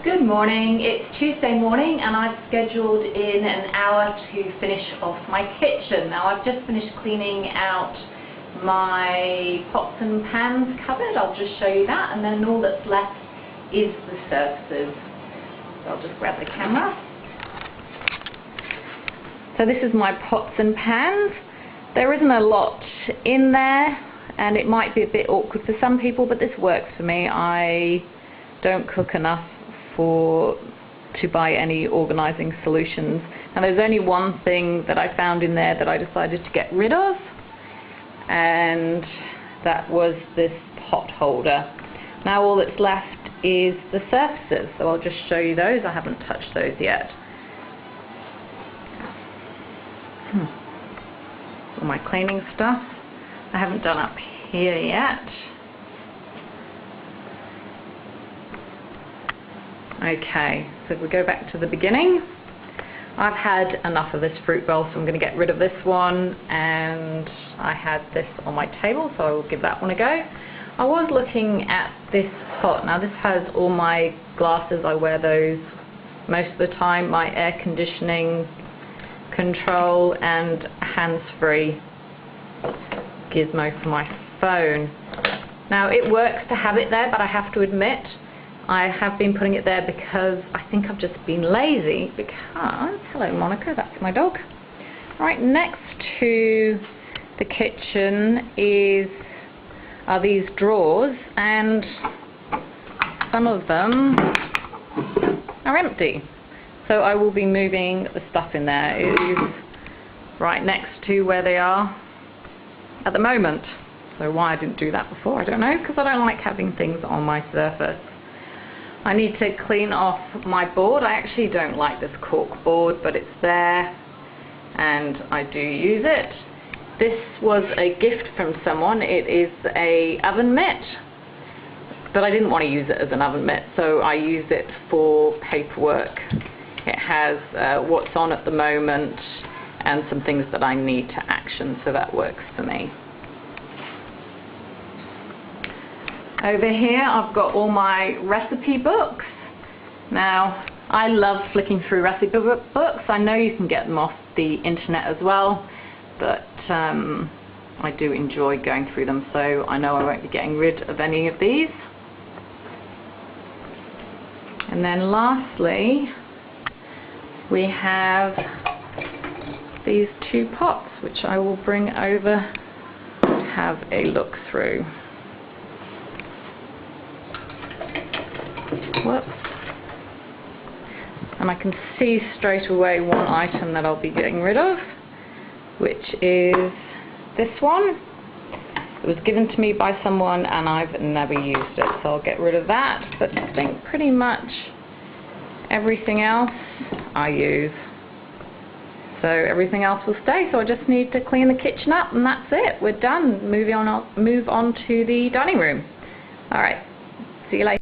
Good morning. It's Tuesday morning and I've scheduled in an hour to finish off my kitchen. Now I've just finished cleaning out my pots and pans cupboard. I'll just show you that, and then all that's left is the surfaces. So I'll just grab the camera. So this is my pots and pans. There isn't a lot in there and it might be a bit awkward for some people, but this works for me. I don't cook enough to buy any organising solutions, and there's only one thing that I found in there that I decided to get rid of, and that was this pot holder. Now all that's left is the surfaces, so I'll just show you those. I haven't touched those yet. All my cleaning stuff I haven't done up here yet. Okay, so if we go back to the beginning, I've had enough of this fruit bowl, so I'm going to get rid of this one, and I had this on my table, so I will give that one a go. I was looking at this pot. Now this has all my glasses. I wear those most of the time, my air conditioning control and hands-free gizmo for my phone. Now it works to have it there, but I have to admit I have been putting it there because I think I've just been lazy, because, hello Monica, that's my dog. Right next to the kitchen are these drawers, and some of them are empty. So I will be moving the stuff in there. It is right next to where they are at the moment. So why I didn't do that before, I don't know, because I don't like having things on my surface. I need to clean off my board. I actually don't like this cork board, but it's there and I do use it. This was a gift from someone. It is a oven mitt, but I didn't want to use it as an oven mitt, so I use it for paperwork. It has what's on at the moment and some things that I need to action, so that works for me. Over here I've got all my recipe books. Now I love flicking through recipe books. I know you can get them off the internet as well, but I do enjoy going through them, so I know I won't be getting rid of any of these. And then lastly we have these two pots, which I will bring over to have a look through. Whoops. And I can see straight away one item that I'll be getting rid of, which is this one. It was given to me by someone and I've never used it, so I'll get rid of that. But I think pretty much everything else I use. So everything else will stay, so I just need to clean the kitchen up and that's it. We're done. Move on to the dining room. Alright, see you later.